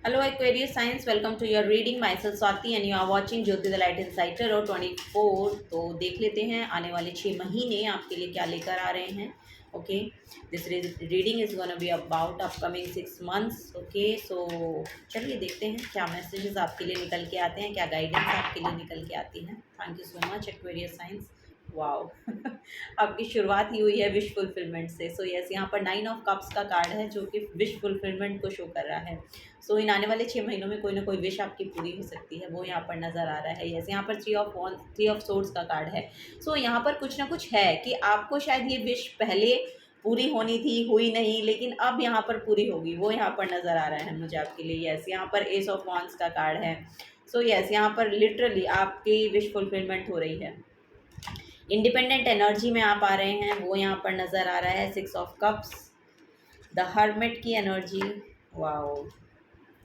Hello Aquarius Science, welcome to your reading. Myself Swati and you are watching Jyoti the light insighter और 24। तो देख लेते हैं आने वाले 6 महीने आपके लिए क्या लेकर आ रहे हैं। Okay, this reading is gonna be about upcoming 6 months. Okay, so चलिए देखते हैं क्या मैसेजेस आपके लिए निकल के आते हैं, क्या गाइडेंस आपके लिए निकल के आती है। Thank you so much Aquarius science. Wow आपकी शुरुआत ही हुई है विश फुलफिलमेंट से। सो यस, यहाँ पर 9 ऑफ कप्स का कार्ड है जो कि विश फुलफिलमेंट को शो कर रहा है। सो इन आने वाले 6 महीनों में कोई ना कोई विश आपकी पूरी हो सकती है, वो यहाँ पर नज़र आ रहा है। यस, यहाँ पर थ्री ऑफ सोर्ड्स का कार्ड है। सो यहाँ पर कुछ ना कुछ है कि आपको शायद ये विश पहले पूरी होनी थी, हुई नहीं, लेकिन अब यहाँ पर पूरी होगी, वो यहाँ पर नज़र आ रहा है मुझे आपके लिए। यस, यहाँ पर एस ऑफ वॉन्ड्स का कार्ड है। सो यस, यहाँ पर लिटरली आपकी विश फुलफिलमेंट हो रही है। इंडिपेंडेंट एनर्जी में आप आ रहे हैं, वो यहाँ पर नज़र आ रहा है। 6 ऑफ कप्स, द हर्मिट की एनर्जी। वाओ,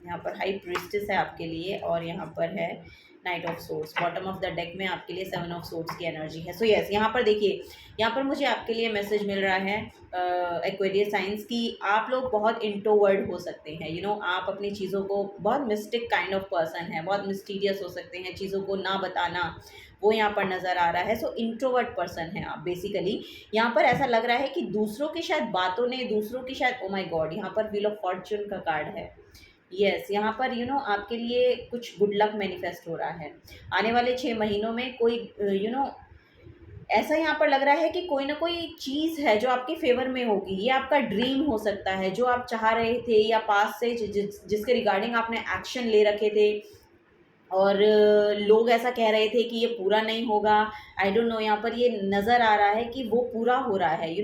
यहाँ पर हाई प्रिस्टेस है आपके लिए और यहाँ पर है night of swords. Bottom of the deck में आपके लिए 7 ऑफ सोर्ड्स की एनर्जी है। सो यस, यहाँ पर देखिए, यहाँ पर मुझे आपके लिए मैसेज मिल रहा है एक्वेरियस साइंस की आप लोग बहुत इंट्रोवर्ड हो सकते हैं। आप अपनी चीज़ों को, बहुत मिस्टिक काइंड ऑफ पर्सन है, बहुत मिस्टीरियस हो सकते हैं, चीज़ों को ना बताना, वो यहाँ पर नज़र आ रहा है। सो इंट्रोवर्ट पर्सन है आप बेसिकली। यहाँ पर ऐसा लग रहा है कि दूसरों की शायद बातों ने, दूसरों की शायद, ओ माय गॉड, यहाँ पर व्हील ऑफ फॉर्च्यून का कार्ड है। यस, यहाँ पर आपके लिए कुछ गुड लक मैनिफेस्ट हो रहा है आने वाले 6 महीनों में। कोई ऐसा यहाँ पर लग रहा है कि कोई ना कोई चीज़ है जो आपके फेवर में होगी। ये आपका ड्रीम हो सकता है जो आप चाह रहे थे, या पास से जिसके रिगार्डिंग आपने एक्शन ले रखे थे और लोग ऐसा कह रहे थे कि ये पूरा नहीं होगा। आई डोंट नो, यहाँ पर ये नज़र आ रहा है कि वो पूरा हो रहा है।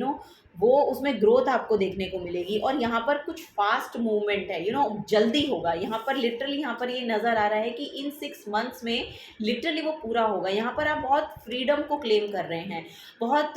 वो उसमें ग्रोथ आपको देखने को मिलेगी और यहाँ पर कुछ फास्ट मूवमेंट है। जल्दी होगा। यहाँ पर लिटरली, यहाँ पर ये नज़र आ रहा है कि इन 6 मंथ्स में लिटरली वो पूरा होगा। यहाँ पर आप बहुत फ्रीडम को क्लेम कर रहे हैं। बहुत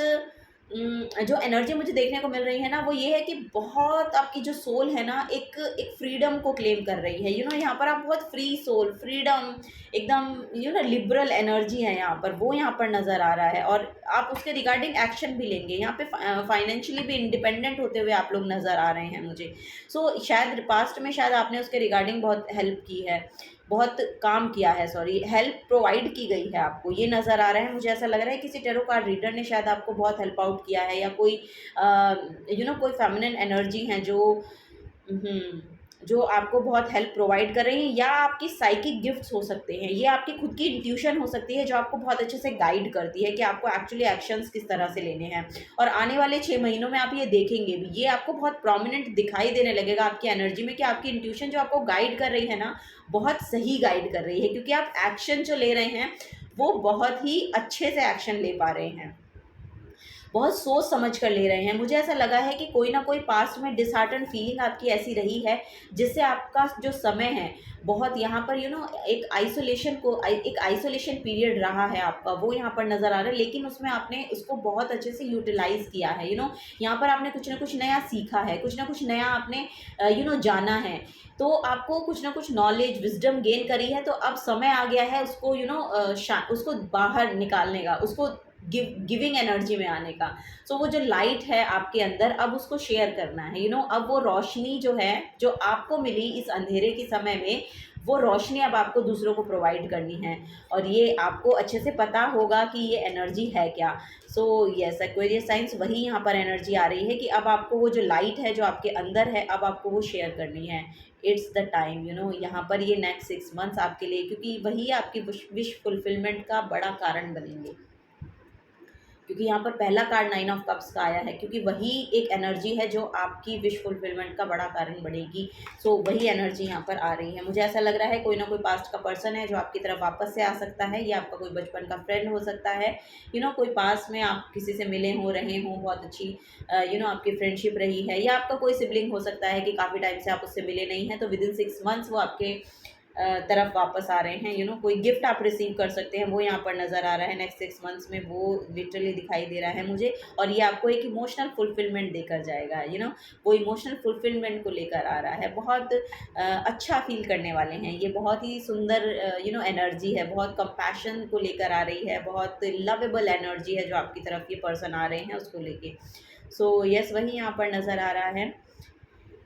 जो एनर्जी मुझे देखने को मिल रही है ना, वो ये है कि बहुत आपकी जो सोल है ना, एक एक फ्रीडम को क्लेम कर रही है। यहाँ पर आप बहुत फ्री सोल, फ्रीडम, एकदम लिबरल एनर्जी है यहाँ पर, वो यहाँ पर नज़र आ रहा है। और आप उसके रिगार्डिंग एक्शन भी लेंगे। यहाँ पे फाइनेंशियली भी इंडिपेंडेंट होते हुए आप लोग नज़र आ रहे हैं मुझे। सो शायद पास्ट में शायद आपने उसके रिगार्डिंग बहुत हेल्प की है, बहुत काम किया है, सॉरी, हेल्प प्रोवाइड की गई है आपको, ये नज़र आ रहा है मुझे। ऐसा लग रहा है किसी टेरो कार्ड रीडर ने शायद आपको बहुत हेल्प आउट किया है, या कोई कोई फेमिनिन एनर्जी है जो आपको बहुत हेल्प प्रोवाइड कर रही है, या आपकी साइकिक गिफ्ट्स हो सकते हैं, ये आपकी खुद की इंट्यूशन हो सकती है जो आपको बहुत अच्छे से गाइड करती है कि आपको एक्चुअली एक्शंस किस तरह से लेने हैं। और आने वाले 6 महीनों में आप ये देखेंगे भी, ये आपको बहुत प्रोमिनेंट दिखाई देने लगेगा आपकी एनर्जी में कि आपकी इंट्यूशन जो आपको गाइड कर रही है ना, बहुत सही गाइड कर रही है, क्योंकि आप एक्शन जो ले रहे हैं वो बहुत ही अच्छे से एक्शन ले पा रहे हैं, बहुत सोच समझ कर ले रहे हैं। मुझे ऐसा लगा है कि कोई ना कोई पास्ट में डिसहार्टन फीलिंग आपकी ऐसी रही है जिससे आपका जो समय है बहुत यहाँ पर एक आइसोलेशन पीरियड रहा है आपका, वो यहाँ पर नज़र आ रहा है। लेकिन उसमें आपने उसको बहुत अच्छे से यूटिलाइज़ किया है। यहाँ पर आपने कुछ ना कुछ नया सीखा है, कुछ ना कुछ नया आपने जाना है। तो आपको कुछ ना कुछ नॉलेज, विजडम गेन करी है। तो अब समय आ गया है उसको उसको बाहर निकालने का, उसको गिविंग एनर्जी में आने का। सो वो जो लाइट है आपके अंदर, अब उसको शेयर करना है। अब वो रोशनी जो है, जो आपको मिली इस अंधेरे के समय में, वो रोशनी अब आपको दूसरों को प्रोवाइड करनी है। और ये आपको अच्छे से पता होगा कि ये एनर्जी है क्या। सो यस, एक्वेरियस साइंस, वही यहाँ पर एनर्जी आ रही है कि अब आपको वो जो लाइट है जो आपके अंदर है, अब आपको वो शेयर करनी है। It's the time. यहाँ पर ये नेक्स्ट 6 मंथ्स आपके लिए, क्योंकि वही आपकी विश फुलफिलमेंट का बड़ा कारण बनेंगे। क्योंकि यहाँ पर पहला कार्ड 9 ऑफ कप्स का आया है, क्योंकि वही एक एनर्जी है जो आपकी विश फुलफिलमेंट का बड़ा कारण बनेगी। सो वही एनर्जी यहाँ पर आ रही है। मुझे ऐसा लग रहा है कोई ना कोई पास्ट का पर्सन है जो आपकी तरफ वापस से आ सकता है, या आपका कोई बचपन का फ्रेंड हो सकता है। कोई पास में आप किसी से मिले हो, रहे हों, बहुत अच्छी आपकी फ्रेंडशिप रही है, या आपका कोई सिबलिंग हो सकता है कि काफ़ी टाइम से आप उससे मिले नहीं हैं, तो विद इन 6 मंथ्स वो आपके तरफ वापस आ रहे हैं। कोई गिफ्ट आप रिसीव कर सकते हैं, वो यहाँ पर नज़र आ रहा है नेक्स्ट 6 मंथ्स में, वो लिटरली दिखाई दे रहा है मुझे। और ये आपको एक इमोशनल फुलफिलमेंट देकर जाएगा। वो इमोशनल फुलफिलमेंट को लेकर आ रहा है। बहुत अच्छा फील करने वाले हैं। ये बहुत ही सुंदर एनर्जी है, बहुत कंपैशन को लेकर आ रही है, बहुत लवेबल एनर्जी है जो आपकी तरफ ये पर्सन आ रहे हैं उसको लेके। सो यस, वही यहाँ पर नज़र आ रहा है।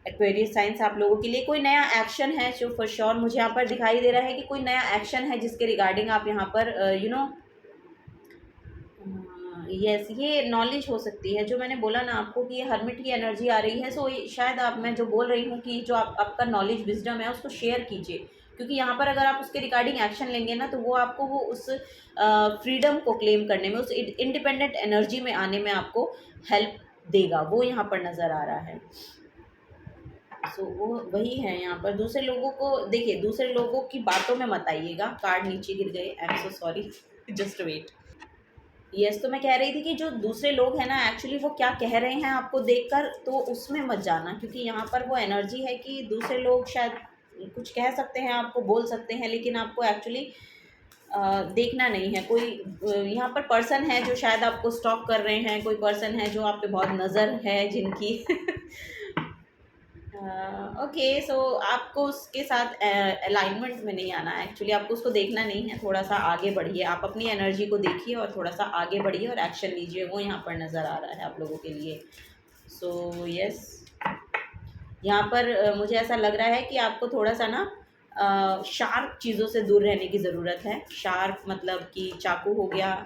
एक्वेरियस साइंस आप लोगों के लिए कोई नया एक्शन है जो फॉर श्योर मुझे यहाँ पर दिखाई दे रहा है कि कोई नया एक्शन है जिसके रिगार्डिंग आप यहाँ पर यस ये नॉलेज हो सकती है। जो मैंने बोला ना आपको कि ये हर्मिट की एनर्जी आ रही है, सो शायद आप, मैं जो बोल रही हूँ कि जो आपका नॉलेज विजडम है उसको शेयर कीजिए, क्योंकि यहाँ पर अगर आप उसके रिगार्डिंग एक्शन लेंगे ना तो वो आपको वो उस फ्रीडम को क्लेम करने में, उस इंडिपेंडेंट एनर्जी में आने में आपको हेल्प देगा, वो यहाँ पर नज़र आ रहा है। सो वो वही है यहाँ पर। दूसरे लोगों को देखिए, दूसरे लोगों की बातों में मत आइएगा। कार्ड नीचे गिर गए, I am so sorry, just wait. Yes, तो मैं कह रही थी कि जो दूसरे लोग हैं ना, एक्चुअली वो क्या कह रहे हैं आपको देखकर, तो उसमें मत जाना, क्योंकि यहाँ पर वो एनर्जी है कि दूसरे लोग शायद कुछ कह सकते हैं, आपको बोल सकते हैं, लेकिन आपको एक्चुअली देखना नहीं है। कोई यहाँ पर पर्सन है जो शायद आपको स्टॉक कर रहे हैं, कोई पर्सन है जो आप पे बहुत नज़र है जिनकी ओके, सो आपको उसके साथ अलाइनमेंट में नहीं आना है। एक्चुअली आपको उसको देखना नहीं है, थोड़ा सा आगे बढ़िए, आप अपनी एनर्जी को देखिए और थोड़ा सा आगे बढ़िए और एक्शन लीजिए, वो यहाँ पर नज़र आ रहा है आप लोगों के लिए। सो यस, यहाँ पर मुझे ऐसा लग रहा है कि आपको थोड़ा सा ना शार्प चीज़ों से दूर रहने की ज़रूरत है। शार्प मतलब कि चाकू हो गया,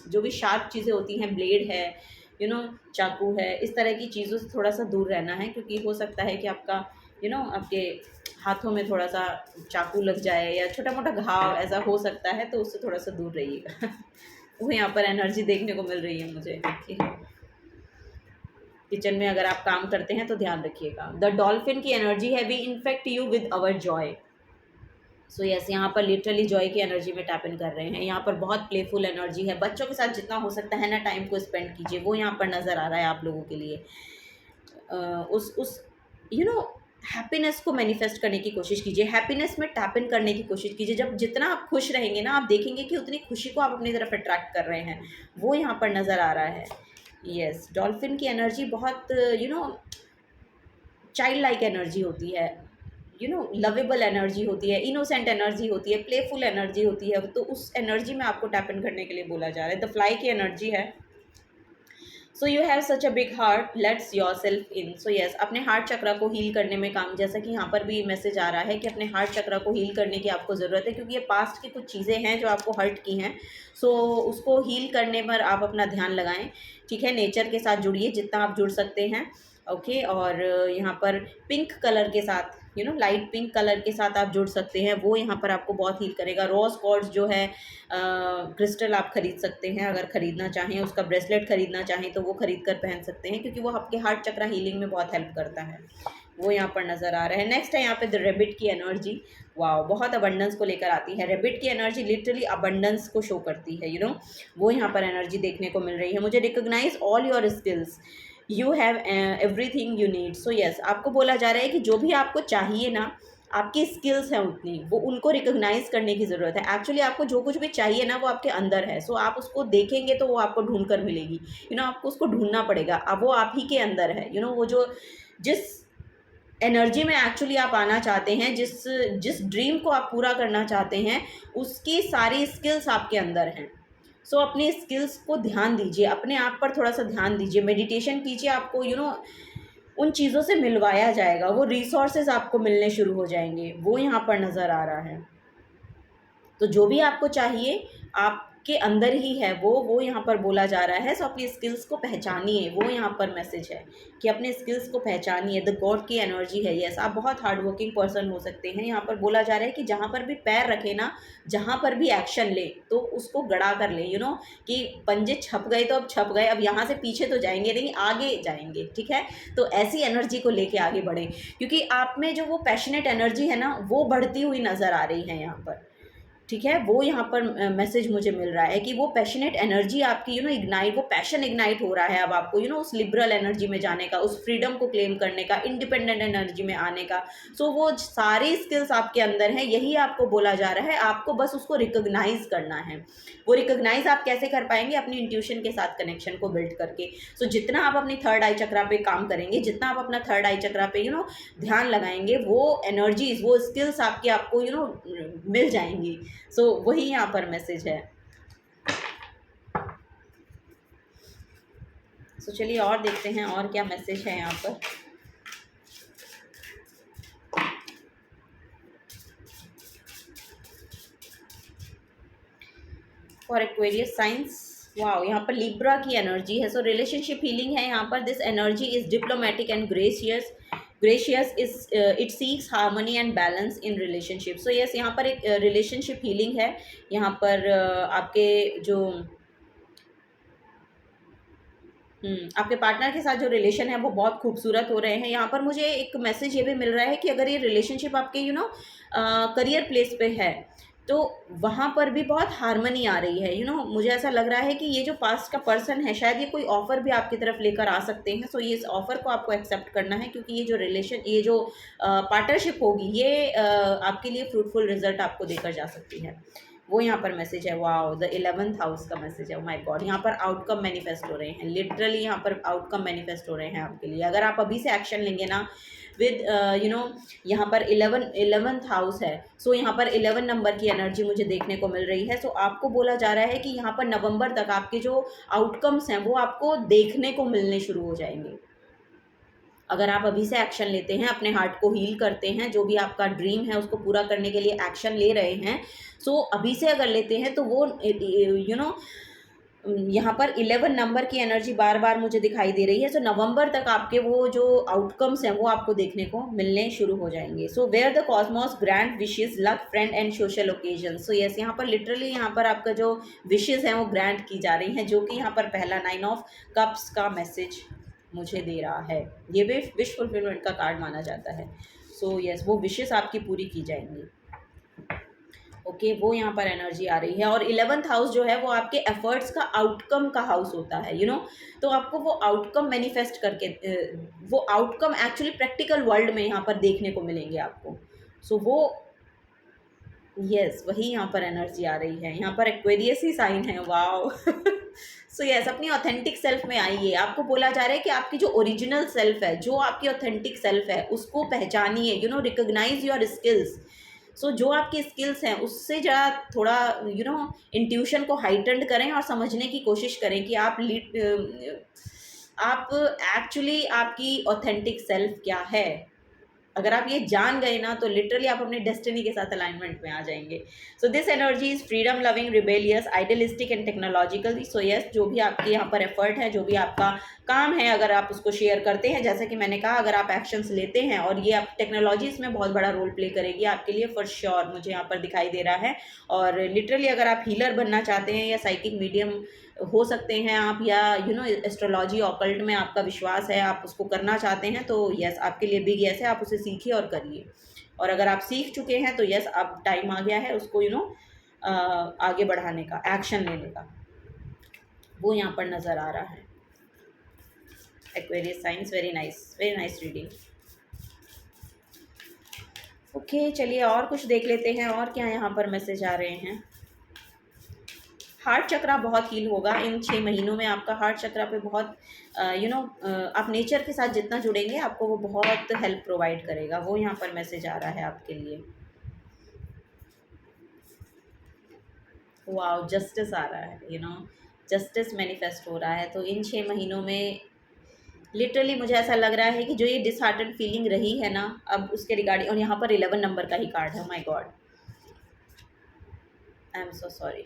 जो भी शार्प चीज़ें होती हैं, ब्लेड है, चाकू है, इस तरह की चीज़ों से थोड़ा सा दूर रहना है, क्योंकि हो सकता है कि आपका आपके हाथों में थोड़ा सा चाकू लग जाए या छोटा मोटा घाव ऐसा हो सकता है, तो उससे थोड़ा सा दूर रहिएगा। वो यहाँ पर एनर्जी देखने को मिल रही है मुझे। किचन में अगर आप काम करते हैं तो ध्यान रखिएगा। द डॉल्फिन की एनर्जी है, we infect you with our joy. So yes, यहाँ पर लिटरली जॉय की एनर्जी में टैप इन कर रहे हैं। यहाँ पर बहुत प्लेफुल एनर्जी है। बच्चों के साथ जितना हो सकता है ना टाइम को स्पेंड कीजिए, वो यहाँ पर नज़र आ रहा है आप लोगों के लिए। उस हैप्पीनेस को मैनिफेस्ट करने की कोशिश कीजिए, हैप्पीनेस में टैप इन करने की कोशिश कीजिए। जब जितना आप खुश रहेंगे ना, आप देखेंगे कि उतनी खुशी को आप अपनी तरफ अट्रैक्ट कर रहे हैं, वो यहाँ पर नज़र आ रहा है। यस, डॉल्फिन की एनर्जी बहुत चाइल्ड लाइक एनर्जी होती है, लवेबल एनर्जी होती है, इनोसेंट एनर्जी होती है, प्लेफुल एनर्जी होती है। तो उस एनर्जी में आपको टैप इन करने के लिए बोला जा रहा है। द फ्लाई की एनर्जी है, so you have such a big heart, let's your self in. So yes, अपने हार्ट चक्रा को हील करने में काम, जैसा कि यहाँ पर भी मैसेज आ रहा है कि अपने हार्ट चक्रा को हील करने की आपको ज़रूरत है, क्योंकि ये पास्ट की कुछ चीज़ें हैं जो आपको हर्ट की हैं। सो उसको हील करने पर आप अपना ध्यान लगाएं, ठीक है। नेचर के साथ जुड़िए जितना आप जुड़ सकते हैं, ओके। और यहाँ पर पिंक कलर के साथ, लाइट पिंक कलर के साथ आप जुड़ सकते हैं, वो यहाँ पर आपको बहुत हील करेगा। रोज़ क्वार्ट्ज जो है क्रिस्टल आप ख़रीद सकते हैं, अगर ख़रीदना चाहें, उसका ब्रेसलेट ख़रीदना चाहें तो वो ख़रीद कर पहन सकते हैं, क्योंकि वो आपके हार्ट चक्रा हीलिंग में बहुत हेल्प करता है, वो यहाँ पर नज़र आ रहा है। नेक्स्ट है यहाँ पे द रेबिट की एनर्जी। वाओ, बहुत अबंडेंस को लेकर आती है। रेबिट की एनर्जी लिटरली अबंडेंस को शो करती है, वो यहाँ पर एनर्जी देखने को मिल रही है मुझे। Recognize all your skills, you have everything you need. So yes, आपको बोला जा रहा है कि जो भी आपको चाहिए ना, आपकी स्किल्स हैं उतनी, वो उनको रिकॉग्नाइज करने की ज़रूरत है। एक्चुअली आपको जो कुछ भी चाहिए ना, वो आपके अंदर है। सो आप उसको देखेंगे तो वो आपको ढूंढ कर मिलेगी, आपको उसको ढूंढना पड़ेगा। अब वो आप ही के अंदर है, वो जो जिस एनर्जी में एक्चुअली आप आना चाहते हैं, जिस ड्रीम को आप पूरा करना चाहते हैं, उसकी सारी स्किल्स आपके अंदर हैं। सो अपनी स्किल्स को ध्यान दीजिए, अपने आप पर थोड़ा सा ध्यान दीजिए, मेडिटेशन कीजिए, आपको उन चीज़ों से मिलवाया जाएगा, वो रिसोर्सेज आपको मिलने शुरू हो जाएंगे, वो यहाँ पर नज़र आ रहा है। तो जो भी आपको चाहिए आपके अंदर ही है, वो यहाँ पर बोला जा रहा है। सो अपनी स्किल्स को पहचानिए, वो यहाँ पर मैसेज है कि अपने स्किल्स को पहचानिए। द गॉड की एनर्जी है। यस, आप बहुत हार्ड वर्किंग पर्सन हो सकते हैं। यहाँ पर बोला जा रहा है कि जहाँ पर भी पैर रखे ना, जहाँ पर भी एक्शन ले तो उसको गड़ा कर ले, कि पंजे छप गए तो अब छप गए, अब यहाँ से पीछे तो जाएंगे नहीं, आगे जाएंगे, ठीक है। तो ऐसी एनर्जी को लेके आगे बढ़ें, क्योंकि आप में जो वो पैशनेट एनर्जी है ना, वो बढ़ती हुई नज़र आ रही है यहाँ पर, ठीक है। वो यहाँ पर मैसेज मुझे मिल रहा है कि वो पैशनेट एनर्जी आपकी इग्नाइट, वो पैशन इग्नाइट हो रहा है अब आपको उस लिबरल एनर्जी में जाने का, उस फ्रीडम को क्लेम करने का, इंडिपेंडेंट एनर्जी में आने का। सो वो सारी स्किल्स आपके अंदर हैं, यही आपको बोला जा रहा है। आपको बस उसको रिकॉग्नाइज करना है। वो रिकॉग्नाइज आप कैसे कर पाएंगे? अपनी इंट्यूशन के साथ कनेक्शन को बिल्ड करके। सो जितना आप अपनी थर्ड आई चक्रा पे काम करेंगे, जितना आप अपना थर्ड आई चक्रा पे ध्यान लगाएंगे, वो एनर्जीज, वो स्किल्स आपको मिल जाएंगी। सो वही यहाँ पर मैसेज है। सो चलिए और देखते हैं और क्या मैसेज है यहाँ पर। फॉर एक्वेरियस साइंस, वाओ, यहाँ पर लिब्रा की एनर्जी है। सो रिलेशनशिप हीलिंग है यहाँ पर। This energy is diplomatic and gracious is it seeks harmony and balance in relationship. So yes, यहाँ पर एक रिलेशनशिप हीलिंग है। यहाँ पर आपके जो आपके पार्टनर के साथ जो रिलेशन है वो बहुत खूबसूरत हो रहे हैं। यहाँ पर मुझे एक मैसेज ये भी मिल रहा है कि अगर ये रिलेशनशिप आपके करियर प्लेस पे है तो वहाँ पर भी बहुत हार्मनी आ रही है। मुझे ऐसा लग रहा है कि ये जो पास्ट का पर्सन है शायद ये कोई ऑफ़र भी आपकी तरफ लेकर आ सकते हैं। सो ये इस ऑफ़र को आपको एक्सेप्ट करना है, क्योंकि ये जो पार्टनरशिप होगी ये आपके लिए फ्रूटफुल रिजल्ट आपको देकर जा सकती है। वो यहाँ पर मैसेज है। वाओ, द 11th हाउस का मैसेज है। माय गॉड, यहाँ पर आउटकम मैनिफेस्ट हो रहे हैं। लिटरली यहाँ पर आउटकम मैनिफेस्ट हो रहे हैं आपके लिए। अगर आप अभी से एक्शन लेंगे ना विद यहाँ पर 11th हाउस है। सो यहाँ पर 11 नंबर की एनर्जी मुझे देखने को मिल रही है। सो आपको बोला जा रहा है कि यहाँ पर नवंबर तक आपके जो आउटकम्स हैं वो आपको देखने को मिलने शुरू हो जाएंगे। अगर आप अभी से एक्शन लेते हैं, अपने हार्ट को हील करते हैं, जो भी आपका ड्रीम है उसको पूरा करने के लिए एक्शन ले रहे हैं, सो अभी से अगर लेते हैं तो वो यहाँ पर 11 नंबर की एनर्जी बार बार मुझे दिखाई दे रही है। सो नवंबर तक आपके वो जो आउटकम्स हैं वो आपको देखने को मिलने शुरू हो जाएंगे। So where the cosmos grand wishes luck friend and social occasion. So yes, यहाँ पर लिटरली यहाँ पर आपका जो विशेस हैं वो ग्रैंड की जा रही हैं, जो कि यहाँ पर पहला 9 ऑफ कप्स का मैसेज मुझे दे रहा है। ये भी विश फुलफिलमेंट का कार्ड माना जाता है। सो यस, वो विशेस आपकी पूरी की जाएंगी। ओके, वो यहाँ पर एनर्जी आ रही है। और 11th हाउस जो है वो आपके एफर्ट्स का आउटकम का हाउस होता है। तो आपको वो आउटकम मैनिफेस्ट करके वो आउटकम एक्चुअली प्रैक्टिकल वर्ल्ड में यहाँ पर देखने को मिलेंगे आपको। सो वो यस, वही यहाँ पर एनर्जी आ रही है। यहाँ पर एक्वेरियस ही साइन है। वाओ सो यस, अपनी ऑथेंटिक सेल्फ में आइए। आपको बोला जा रहा है कि आपकी जो ओरिजिनल सेल्फ है, जो आपकी ऑथेंटिक सेल्फ है, उसको पहचानिए। Recognise your skills. सो जो आपकी स्किल्स हैं उससे ज़रा थोड़ा इंट्यूशन को हाइटेंड करें और समझने की कोशिश करें कि आप एक्चुअली आपकी ऑथेंटिक सेल्फ क्या है। अगर आप ये जान गए ना तो लिटरली आप अपने डेस्टिनी के साथ अलाइनमेंट में आ जाएंगे। So this energy is freedom loving, rebellious, idealistic and technological. So yes, जो भी आपके यहाँ पर एफर्ट है, जो भी आपका काम है, अगर आप उसको शेयर करते हैं, जैसे कि मैंने कहा, अगर आप एक्शंस लेते हैं, और ये आप टेक्नोलॉजी इसमें बहुत बड़ा रोल प्ले करेगी आपके लिए फॉर श्योर, मुझे यहाँ पर दिखाई दे रहा है। और लिटरली अगर आप हीलर बनना चाहते हैं या साइकिक मीडियम हो सकते हैं आप, या एस्ट्रोलॉजी ऑकल्ट में आपका विश्वास है, आप उसको करना चाहते हैं, तो यस, आपके लिए बिग यस है। आप उसे सीखिए और करिए। और अगर आप सीख चुके हैं तो यस, अब टाइम आ गया है उसको आगे बढ़ाने का, एक्शन लेने का। वो यहाँ पर नज़र आ रहा है। Aquarius science, very nice reading. Okay, चलिए और कुछ देख लेते हैं और क्या यहाँ पर मैसेज आ रहे हैं। हार्ट चक्रा बहुत हील होगा इन 6 महीनों में। आपका हार्ट चक्रा पे बहुत आप नेचर के साथ जितना जुड़ेंगे आपको वो बहुत हेल्प प्रोवाइड करेगा। वो यहाँ पर मैसेज आ रहा है आपके लिए। वाओ, जस्टिस आ रहा है। जस्टिस मैनिफेस्ट हो रहा है। तो इन 6 महीनों में लिटरली मुझे ऐसा लग रहा है कि जो ये डिसहार्टेड फीलिंग रही है ना, अब उसके रिगार्डिंग, और यहाँ पर 11 नंबर का ही कार्ड है। My God, I am so sorry.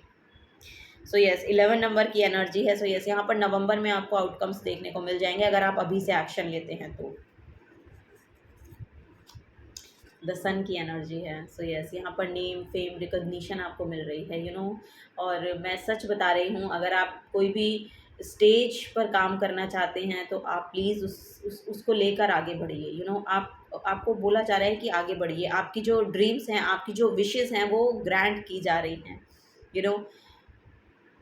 So yes, 11 number की एनर्जी है। सो यस, यहाँ पर नवंबर में आपको आउटकम्स देखने को मिल जाएंगे अगर आप अभी से एक्शन लेते हैं तो। द सन की एनर्जी है। सो यस, यहाँ पर नेम, फेम, रिकॉग्निशन आपको मिल रही है। और मैं सच बता रही हूँ, अगर आप कोई भी स्टेज पर काम करना चाहते हैं तो आप प्लीज़ उसको लेकर आगे बढ़िए। आपको बोला जा रहा है कि आगे बढ़िए। आपकी जो ड्रीम्स हैं, आपकी जो विशेज़ हैं वो ग्रांट की जा रही हैं।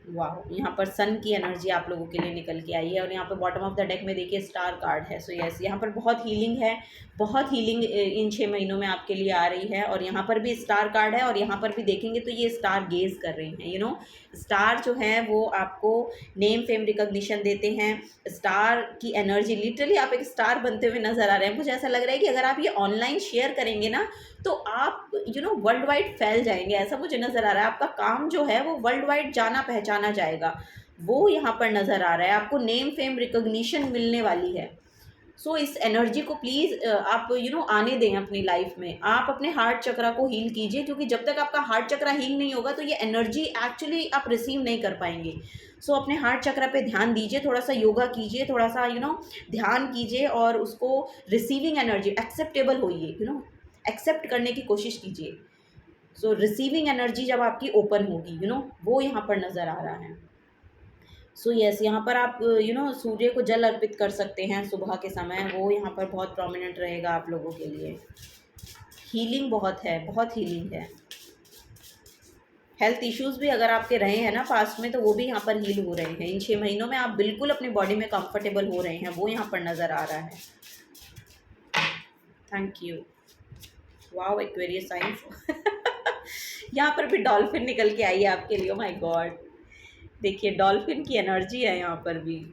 वाह, यहाँ पर सन की एनर्जी आप लोगों के लिए निकल के आई है। और यहाँ पर बॉटम ऑफ द डेक में देखिए स्टार कार्ड है। सो यस, यहाँ पर बहुत हीलिंग है, बहुत हीलिंग इन 6 महीनों में आपके लिए आ रही है। और यहाँ पर भी स्टार कार्ड है, और यहाँ पर भी देखेंगे तो ये स्टार गेज कर रही हैं। स्टार जो है वो आपको नेम, फेम, रिकॉग्निशन देते हैं। स्टार की एनर्जी, लिटरली आप एक स्टार बनते हुए नज़र आ रहे हैं। मुझे ऐसा लग रहा है कि अगर आप ये ऑनलाइन शेयर करेंगे ना तो आप वर्ल्ड वाइड फैल जाएंगे, ऐसा मुझे नज़र आ रहा है। आपका काम जो है वो वर्ल्ड वाइड जाना पहचाना जाएगा, वो यहाँ पर नज़र आ रहा है। आपको नेम, फेम, रिकॉग्निशन मिलने वाली है। सो इस एनर्जी को प्लीज़ आप आने दें अपनी लाइफ में। आप अपने हार्ट चक्रा को हील कीजिए, क्योंकि जब तक आपका हार्ट चक्रा हील नहीं होगा तो ये एनर्जी एक्चुअली आप रिसीव नहीं कर पाएंगे। सो अपने हार्ट चक्रा पे ध्यान दीजिए, थोड़ा सा योगा कीजिए, थोड़ा सा ध्यान कीजिए और उसको रिसीविंग एनर्जी एक्सेप्टेबल होइए, एक्सेप्ट करने की कोशिश कीजिए। सो रिसीविंग एनर्जी जब आपकी ओपन होगी, वो यहाँ पर नज़र आ रहा है। सो यस, यहाँ पर आप सूर्य को जल अर्पित कर सकते हैं सुबह के समय, वो यहाँ पर बहुत प्रोमिनेंट रहेगा आप लोगों के लिए। हीलिंग बहुत है, बहुत हीलिंग है। हेल्थ इश्यूज़ भी अगर आपके रहे हैं ना पास्ट में, तो वो भी यहाँ पर हील हो रहे हैं। इन 6 महीनों में आप बिल्कुल अपनी बॉडी में कंफर्टेबल हो रहे हैं, वो यहाँ पर नज़र आ रहा है। Thank you. Wow, Aquarius science यहाँ पर भी डॉल्फिन निकल के आई है आपके लिए। ओ माय गॉड, देखिए डॉल्फिन की एनर्जी है यहाँ पर भी।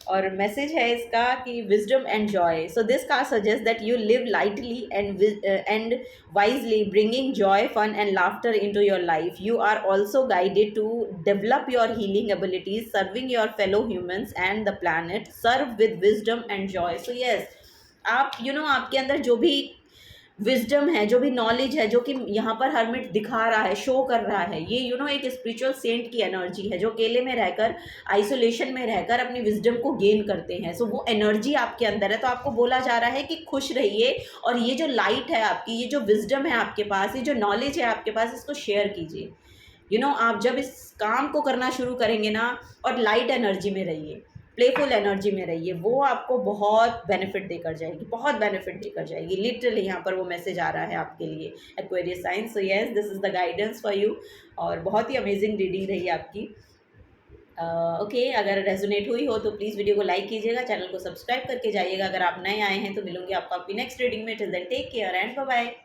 और मैसेज है इसका कि wisdom and joy. So this card suggest that you live lightly and wisely, bringing joy, fun and laughter into your life. You are also guided to develop your healing abilities, serving your fellow humans and the planet. Serve with wisdom and joy. So yes, आप आपके अंदर जो भी wisdom है, जो भी knowledge है, जो कि यहाँ पर हर्मिट दिखा रहा है, शो कर रहा है, ये एक स्पिरिचुअल सेंट की एनर्जी है जो अकेले में रहकर, आइसोलेशन में रहकर अपनी विजडम को गेन करते हैं। सो वो एनर्जी आपके अंदर है। तो आपको बोला जा रहा है कि खुश रहिए, और ये जो लाइट है आपकी, ये जो विजडम है आपके पास, ये जो नॉलेज है आपके पास, इसको शेयर कीजिए। आप जब इस काम को करना शुरू करेंगे ना, और लाइट एनर्जी में रहिए, प्लेफुल एनर्जी में रहिए, वो आपको बहुत बेनिफिट देकर जाएगी, बहुत बेनिफिट देकर जाएगी। लिटरली यहाँ पर वो मैसेज आ रहा है आपके लिए, Aquarius sign. So yes, this is the guidance for you. और बहुत ही अमेजिंग रीडिंग रही आपकी। ओके, अगर रेजोनेट हुई हो तो प्लीज़ वीडियो को लाइक कीजिएगा, चैनल को सब्सक्राइब करके जाइएगा। अगर आप नए आए हैं तो मिलूंगी आपको आपकी नेक्स्ट रीडिंग में। Till then take care and bye bye.